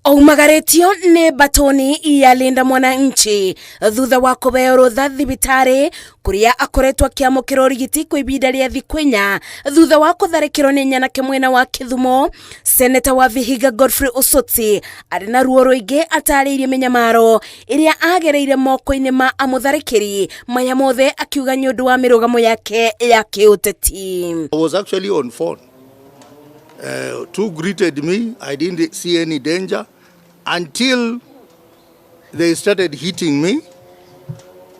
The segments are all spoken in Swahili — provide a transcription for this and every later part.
Oumagaretio ne batoni ya linda mwananchi thutha wa kũheyo rũtha thibitari kuria akoretwo akiamũkĩra ũrigiti kwa ibinda rĩa thikũ 4 thutha wa kũtharĩkĩrwo nĩ nyanake mwena wa Kithumo. Seneta wa Vihiga Godfrey Osotsi arĩ na ruo rũingĩ atarĩirie mĩnyamaro ĩrĩa agereire moko-inĩ ma amũtharĩkĩri maya mothe akiuga nĩ ũndũ wa mĩrũgamo yake ya kĩũteti. I was actually on phone. Two greeted me. I didn't see any danger until they started hitting me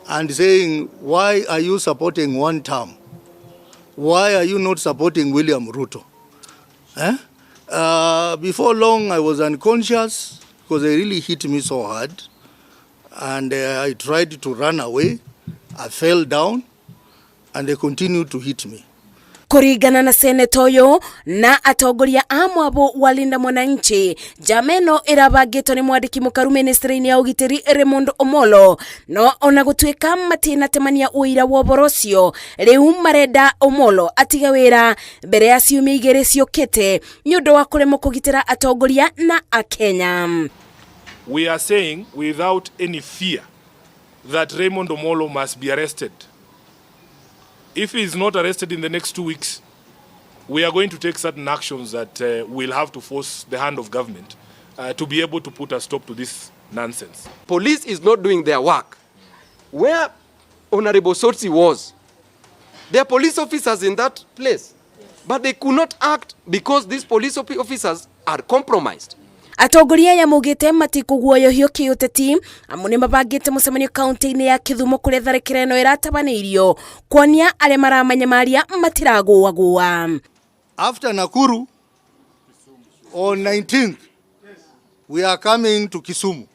and saying, why are you supporting one term? Why are you not supporting William Ruto? Before long, I was unconscious because they really hit me so hard. And I tried to run away. I fell down and they continued to hit me. Kuringana na seneta ũyũ na atongoria a mwabo wa linda mwananchi, jameno ĩrabangĩtwo nĩ mwandĩki mũkaru ministry-inĩ ya ũgitĩri Raymond Omolo, no ona gũtuĩka matinatemania ũira wa ũhoro ũcio, rĩu marenda Omolo atiga wĩra mbere ya ciumia 2 ciũkĩte nĩ ũndũ wa kũremwo kũgitĩra atongoria na Akenya. We are saying without any fear that Raymond Omolo must be arrested. If he is not arrested in the next 2 weeks, we are going to take certain actions that will have to force the hand of government to be able to put a stop to this nonsense. Police is not doing their work. Where Honorable Osotsi was, there are police officers in that place, but they could not act because these police officers are compromised. Atongoria ya mugite matikuguoyohio kiuteti amu ni mabangite mucemanio kaunti-inĩ ya Kithumo kuria tharĩkĩra ĩno ĩratabanirio kuonia arĩa maramanyamaria matiragũagũa. After Nakuru on 19th, we are coming to Kisumu.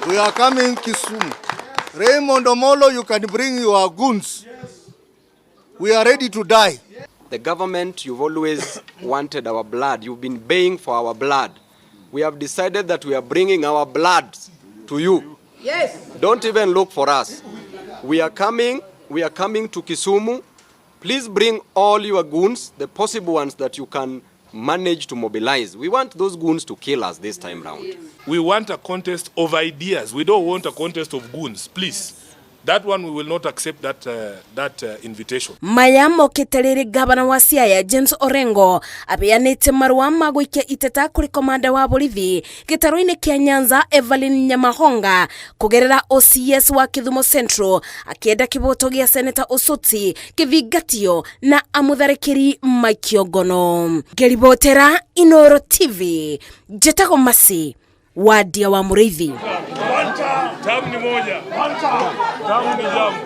We are coming Kisumu. Raymond Omolo, you can bring your goons. We are ready to die. The government, you've always wanted our blood. You've been baying for our blood. We have decided that we are bringing our blood to you. Yes. Don't even look for us. We are coming to Kisumu. Please bring all your goons, the possible ones that you can manage to mobilize. We want those goons to kill us this time round. We want a contest of ideas. We don't want a contest of goons, please. That one we will not accept that invitation. Mayamo keterere gavana wa Siaya James Orengo abeanite marua ma gũikia iteta kũrĩ komanda wa borithi gĩtaro-inĩ kĩa Nyanza Evelyn Nyamahonga kũgerera OCS wa Kithumo Central akienda kĩboto gĩa seneta Osotsi kĩvingatio na amũtharĩkĩri Maikiongono. Ngeribotera Inooro TV Njĩtagwo Masi wadia wa Mũrĩithi. Tamu ni moja. Tamu ni jamu.